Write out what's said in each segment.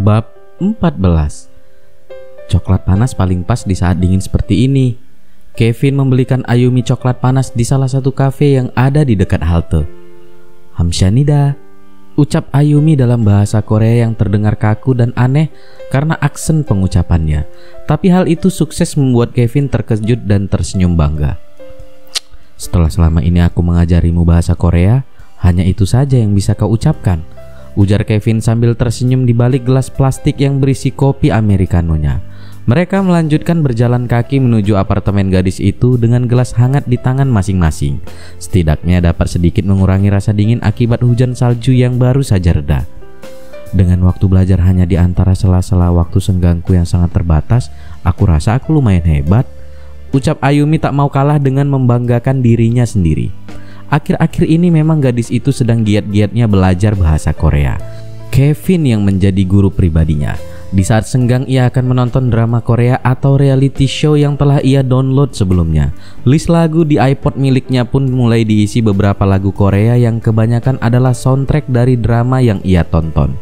Bab 14. Coklat panas paling pas di saat dingin seperti ini. Kevin membelikan Ayumi coklat panas di salah satu kafe yang ada di dekat halte. Hamshanida, ucap Ayumi dalam bahasa Korea yang terdengar kaku dan aneh karena aksen pengucapannya. Tapi hal itu sukses membuat Kevin terkejut dan tersenyum bangga. Setelah selama ini aku mengajarimu bahasa Korea, hanya itu saja yang bisa kau ucapkan, ujar Kevin sambil tersenyum di balik gelas plastik yang berisi kopi americanonya. Mereka melanjutkan berjalan kaki menuju apartemen gadis itu dengan gelas hangat di tangan masing-masing. Setidaknya dapat sedikit mengurangi rasa dingin akibat hujan salju yang baru saja reda. Dengan waktu belajar hanya di antara sela-sela waktu senggangku yang sangat terbatas, aku rasa aku lumayan hebat, ucap Ayumi tak mau kalah dengan membanggakan dirinya sendiri. Akhir-akhir ini memang gadis itu sedang giat-giatnya belajar bahasa Korea. Kevin yang menjadi guru pribadinya. Di saat senggang ia akan menonton drama Korea atau reality show yang telah ia download sebelumnya. List lagu di iPod miliknya pun mulai diisi beberapa lagu Korea yang kebanyakan adalah soundtrack dari drama yang ia tonton.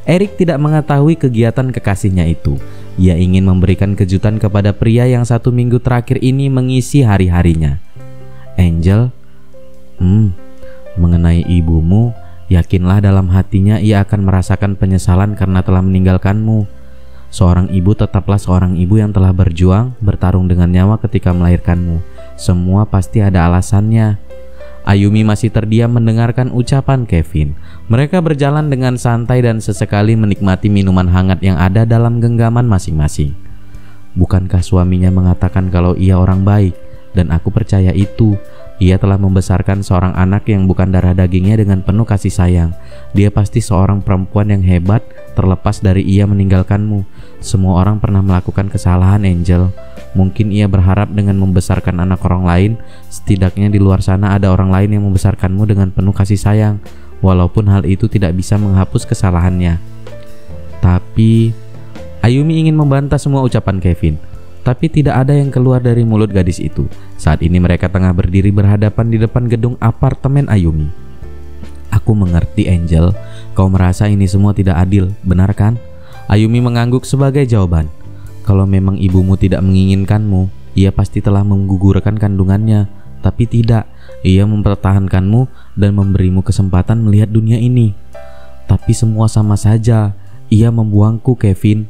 Eric tidak mengetahui kegiatan kekasihnya itu. Ia ingin memberikan kejutan kepada pria yang 1 minggu terakhir ini mengisi hari-harinya. Angel, mengenai ibumu, yakinlah dalam hatinya ia akan merasakan penyesalan karena telah meninggalkanmu. Seorang ibu tetaplah seorang ibu yang telah berjuang, bertarung dengan nyawa ketika melahirkanmu. Semua pasti ada alasannya. Ayumi masih terdiam mendengarkan ucapan Kevin. Mereka berjalan dengan santai dan sesekali menikmati minuman hangat yang ada dalam genggaman masing-masing. Bukankah suaminya mengatakan kalau ia orang baik? Dan aku percaya itu. Ia telah membesarkan seorang anak yang bukan darah dagingnya dengan penuh kasih sayang. Dia pasti seorang perempuan yang hebat, terlepas dari ia meninggalkanmu. Semua orang pernah melakukan kesalahan, Angel. Mungkin ia berharap dengan membesarkan anak orang lain, setidaknya di luar sana ada orang lain yang membesarkanmu dengan penuh kasih sayang. Walaupun hal itu tidak bisa menghapus kesalahannya. Tapi Ayumi ingin membantah semua ucapan Kevin. Tapi tidak ada yang keluar dari mulut gadis itu. Saat ini mereka tengah berdiri berhadapan di depan gedung apartemen Ayumi. Aku mengerti, Angel. Kau merasa ini semua tidak adil, benar kan? Ayumi mengangguk sebagai jawaban. Kalau memang ibumu tidak menginginkanmu, ia pasti telah menggugurkan kandungannya. Tapi tidak, ia mempertahankanmu dan memberimu kesempatan melihat dunia ini. Tapi semua sama saja, ia membuangku, Kevin.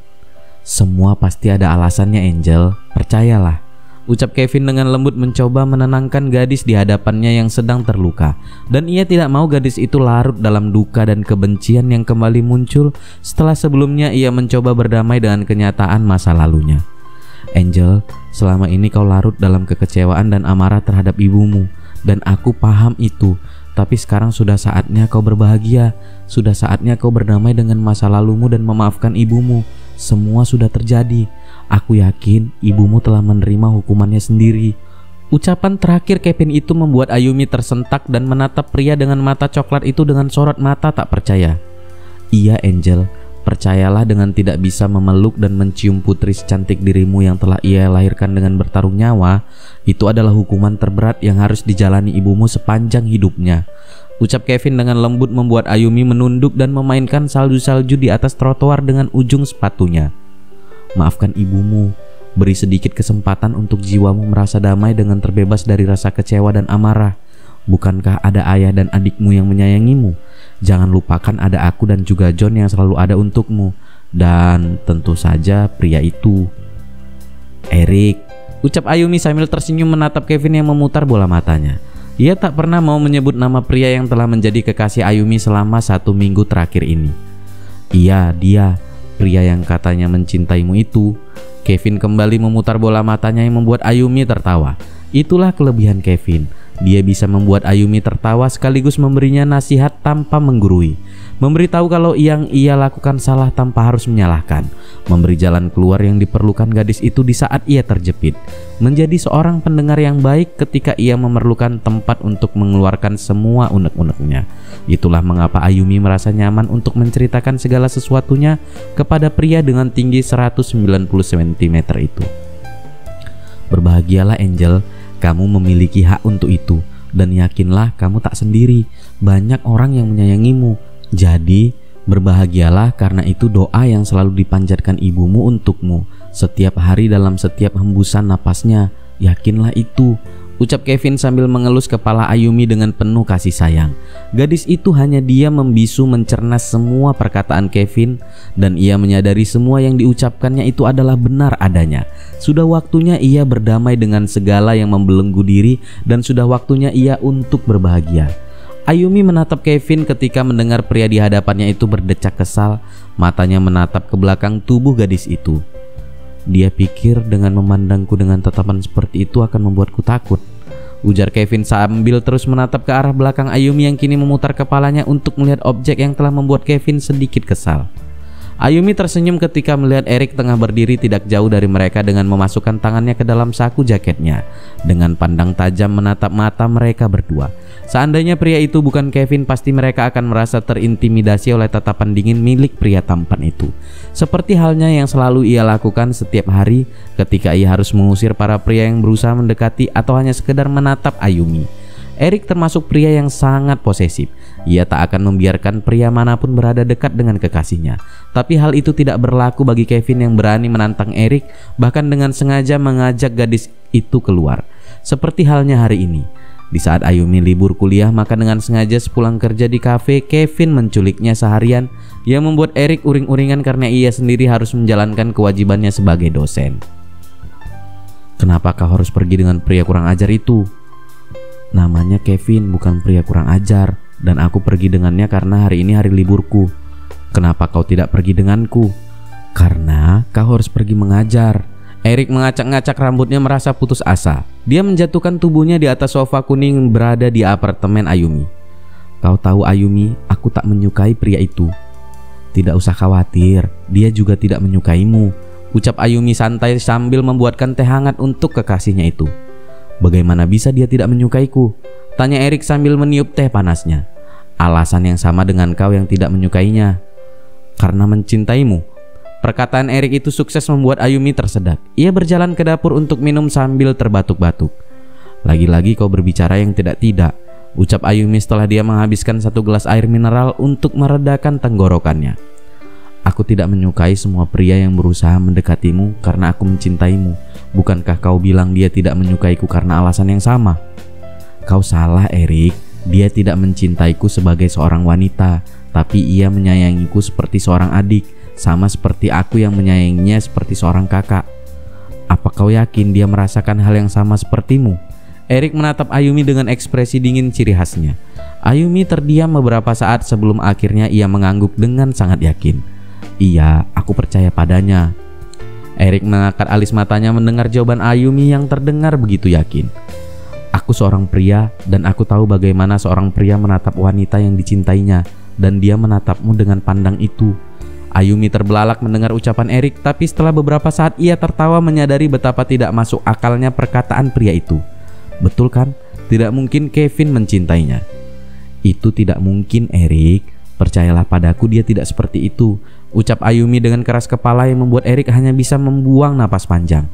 Semua pasti ada alasannya, Angel. Percayalah, ucap Kevin dengan lembut mencoba menenangkan gadis di hadapannya yang sedang terluka. Dan ia tidak mau gadis itu larut dalam duka dan kebencian yang kembali muncul setelah sebelumnya ia mencoba berdamai dengan kenyataan masa lalunya. Angel, selama ini kau larut dalam kekecewaan dan amarah terhadap ibumu. Dan aku paham itu. Tapi sekarang sudah saatnya kau berbahagia. Sudah saatnya kau berdamai dengan masa lalumu dan memaafkan ibumu. Semua sudah terjadi. Aku yakin ibumu telah menerima hukumannya sendiri. Ucapan terakhir Kevin itu membuat Ayumi tersentak dan menatap pria dengan mata coklat itu dengan sorot mata tak percaya. Iya, Angel, percayalah, dengan tidak bisa memeluk dan mencium putri secantik dirimu yang telah ia lahirkan dengan bertaruh nyawa, itu adalah hukuman terberat yang harus dijalani ibumu sepanjang hidupnya. Ucap Kevin dengan lembut membuat Ayumi menunduk dan memainkan salju-salju di atas trotoar dengan ujung sepatunya. Maafkan ibumu, beri sedikit kesempatan untuk jiwamu merasa damai dengan terbebas dari rasa kecewa dan amarah. Bukankah ada ayah dan adikmu yang menyayangimu? Jangan lupakan ada aku dan juga John yang selalu ada untukmu. Dan tentu saja pria itu, Eric, ucap Ayumi sambil tersenyum menatap Kevin yang memutar bola matanya. Ia tak pernah mau menyebut nama pria yang telah menjadi kekasih Ayumi selama 1 minggu terakhir ini. Iya, dia, pria yang katanya mencintaimu itu. Kevin kembali memutar bola matanya yang membuat Ayumi tertawa. Itulah kelebihan Kevin. Dia bisa membuat Ayumi tertawa sekaligus memberinya nasihat tanpa menggurui. Memberitahu kalau yang ia lakukan salah tanpa harus menyalahkan. Memberi jalan keluar yang diperlukan gadis itu di saat ia terjepit. Menjadi seorang pendengar yang baik ketika ia memerlukan tempat untuk mengeluarkan semua unek-uneknya. Itulah mengapa Ayumi merasa nyaman untuk menceritakan segala sesuatunya kepada pria dengan tinggi 190 cm itu. Berbahagialah, Angel. Kamu memiliki hak untuk itu. Dan yakinlah kamu tak sendiri. Banyak orang yang menyayangimu. Jadi Berbahagialah karena itu doa yang selalu dipanjatkan ibumu untukmu setiap hari dalam setiap hembusan napasnya. Yakinlah itu, ucap Kevin sambil mengelus kepala Ayumi dengan penuh kasih sayang. Gadis itu hanya diam membisu mencerna semua perkataan Kevin, dan ia menyadari semua yang diucapkannya itu adalah benar adanya. Sudah waktunya ia berdamai dengan segala yang membelenggu diri, dan sudah waktunya ia untuk berbahagia. Ayumi menatap Kevin ketika mendengar pria di hadapannya itu berdecak kesal. Matanya menatap ke belakang tubuh gadis itu. Dia pikir dengan memandangku dengan tatapan seperti itu akan membuatku takut, ujar Kevin sambil terus menatap ke arah belakang Ayumi yang kini memutar kepalanya untuk melihat objek yang telah membuat Kevin sedikit kesal. Ayumi tersenyum ketika melihat Erik tengah berdiri tidak jauh dari mereka dengan memasukkan tangannya ke dalam saku jaketnya. Dengan pandang tajam menatap mata mereka berdua. Seandainya pria itu bukan Kevin, pasti mereka akan merasa terintimidasi oleh tatapan dingin milik pria tampan itu. Seperti halnya yang selalu ia lakukan setiap hari ketika ia harus mengusir para pria yang berusaha mendekati atau hanya sekedar menatap Ayumi. Erik termasuk pria yang sangat posesif. Ia tak akan membiarkan pria manapun berada dekat dengan kekasihnya. Tapi hal itu tidak berlaku bagi Kevin yang berani menantang Erik, bahkan dengan sengaja mengajak gadis itu keluar. Seperti halnya hari ini. Di saat Ayumi libur kuliah, maka dengan sengaja sepulang kerja di kafe, Kevin menculiknya seharian, yang membuat Erik uring-uringan karena ia sendiri harus menjalankan kewajibannya sebagai dosen. Kenapa kau harus pergi dengan pria kurang ajar itu? Namanya Kevin, bukan pria kurang ajar, dan aku pergi dengannya karena hari ini hari liburku. Kenapa kau tidak pergi denganku? Karena kau harus pergi mengajar. Erik mengacak-ngacak rambutnya merasa putus asa. Dia menjatuhkan tubuhnya di atas sofa kuning berada di apartemen Ayumi. Kau tahu Ayumi, aku tak menyukai pria itu. Tidak usah khawatir, dia juga tidak menyukaimu, ucap Ayumi santai sambil membuatkan teh hangat untuk kekasihnya itu. Bagaimana bisa dia tidak menyukaiku? Tanya Erik sambil meniup teh panasnya. Alasan yang sama dengan kau yang tidak menyukainya. Karena mencintaimu. Perkataan Erik itu sukses membuat Ayumi tersedak. Ia berjalan ke dapur untuk minum sambil terbatuk-batuk. Lagi-lagi kau berbicara yang tidak-tidak, ucap Ayumi setelah dia menghabiskan satu gelas air mineral untuk meredakan tenggorokannya. Aku tidak menyukai semua pria yang berusaha mendekatimu karena aku mencintaimu. Bukankah kau bilang dia tidak menyukaiku karena alasan yang sama? Kau salah, Erik. Dia tidak mencintaiku sebagai seorang wanita, tapi ia menyayangiku seperti seorang adik, sama seperti aku yang menyayanginya seperti seorang kakak. Apa kau yakin dia merasakan hal yang sama sepertimu? Erik menatap Ayumi dengan ekspresi dingin ciri khasnya. Ayumi terdiam beberapa saat sebelum akhirnya ia mengangguk dengan sangat yakin. Iya, aku percaya padanya. Erik mengangkat alis matanya mendengar jawaban Ayumi yang terdengar begitu yakin. Aku seorang pria dan aku tahu bagaimana seorang pria menatap wanita yang dicintainya, dan dia menatapmu dengan pandang itu. Ayumi terbelalak mendengar ucapan Erik, tapi setelah beberapa saat ia tertawa menyadari betapa tidak masuk akalnya perkataan pria itu. Betul kan? Tidak mungkin Kevin mencintainya. Itu tidak mungkin, Erik. Percayalah padaku, dia tidak seperti itu, ucap Ayumi dengan keras kepala yang membuat Erik hanya bisa membuang napas panjang.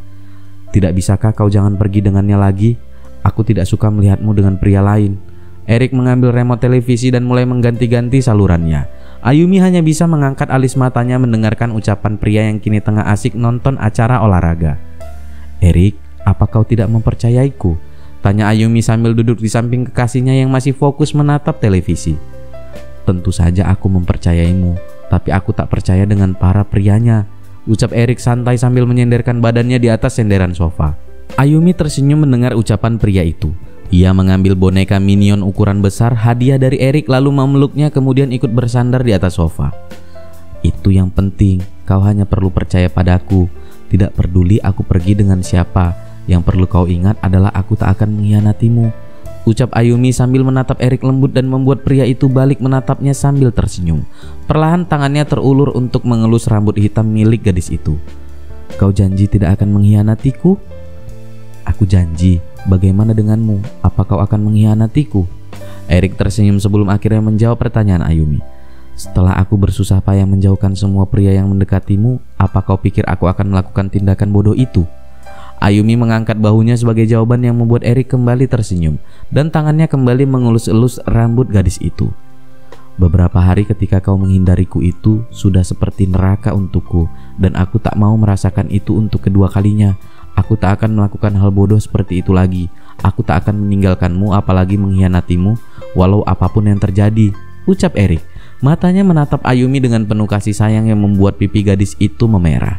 Tidak bisakah kau jangan pergi dengannya lagi? Aku tidak suka melihatmu dengan pria lain. Erik mengambil remote televisi dan mulai mengganti-ganti salurannya. Ayumi hanya bisa mengangkat alis matanya mendengarkan ucapan pria yang kini tengah asik nonton acara olahraga. Erik, apa kau tidak mempercayaiku? Tanya Ayumi sambil duduk di samping kekasihnya yang masih fokus menatap televisi. Tentu saja aku mempercayaimu, tapi aku tak percaya dengan para prianya, ucap Erik santai sambil menyenderkan badannya di atas senderan sofa. Ayumi tersenyum mendengar ucapan pria itu. Ia mengambil boneka minion ukuran besar hadiah dari Erik lalu memeluknya kemudian ikut bersandar di atas sofa. Itu yang penting, kau hanya perlu percaya padaku. Tidak peduli aku pergi dengan siapa, yang perlu kau ingat adalah aku tak akan mengkhianatimu, ucap Ayumi sambil menatap Erik lembut dan membuat pria itu balik menatapnya sambil tersenyum. Perlahan tangannya terulur untuk mengelus rambut hitam milik gadis itu. Kau janji tidak akan mengkhianatiku? Aku janji. Bagaimana denganmu? Apa kau akan mengkhianatiku? Erik tersenyum sebelum akhirnya menjawab pertanyaan Ayumi. Setelah aku bersusah payah menjauhkan semua pria yang mendekatimu, apa kau pikir aku akan melakukan tindakan bodoh itu? Ayumi mengangkat bahunya sebagai jawaban yang membuat Erik kembali tersenyum dan tangannya kembali mengelus-elus rambut gadis itu. Beberapa hari ketika kau menghindariku itu sudah seperti neraka untukku, dan aku tak mau merasakan itu untuk kedua kalinya. Aku tak akan melakukan hal bodoh seperti itu lagi. Aku tak akan meninggalkanmu apalagi mengkhianatimu, walau apapun yang terjadi, ucap Erik. Matanya menatap Ayumi dengan penuh kasih sayang yang membuat pipi gadis itu memerah.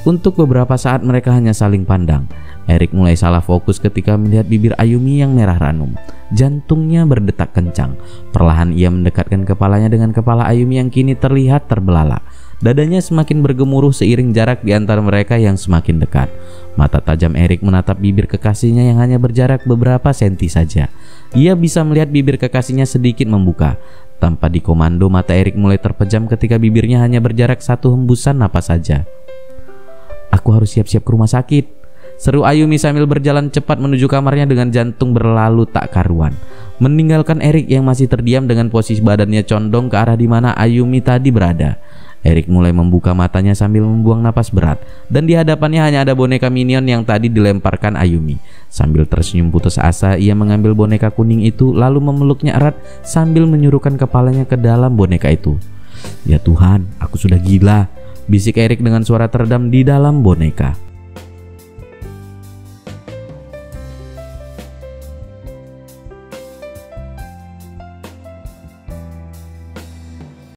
Untuk beberapa saat mereka hanya saling pandang. Erik mulai salah fokus ketika melihat bibir Ayumi yang merah ranum. Jantungnya berdetak kencang. Perlahan ia mendekatkan kepalanya dengan kepala Ayumi yang kini terlihat terbelalak. Dadanya semakin bergemuruh seiring jarak di antara mereka yang semakin dekat. Mata tajam Erik menatap bibir kekasihnya yang hanya berjarak beberapa senti saja. Ia bisa melihat bibir kekasihnya sedikit membuka. Tanpa dikomando, mata Erik mulai terpejam ketika bibirnya hanya berjarak satu hembusan napas saja. Aku harus siap-siap ke rumah sakit, seru Ayumi sambil berjalan cepat menuju kamarnya dengan jantung berlalu tak karuan. Meninggalkan Erik yang masih terdiam dengan posisi badannya condong ke arah di mana Ayumi tadi berada. Erik mulai membuka matanya sambil membuang napas berat, dan di hadapannya hanya ada boneka minion yang tadi dilemparkan Ayumi. Sambil tersenyum putus asa, ia mengambil boneka kuning itu lalu memeluknya erat sambil menyuruhkan kepalanya ke dalam boneka itu. Ya Tuhan, aku sudah gila, bisik Erik dengan suara teredam di dalam boneka.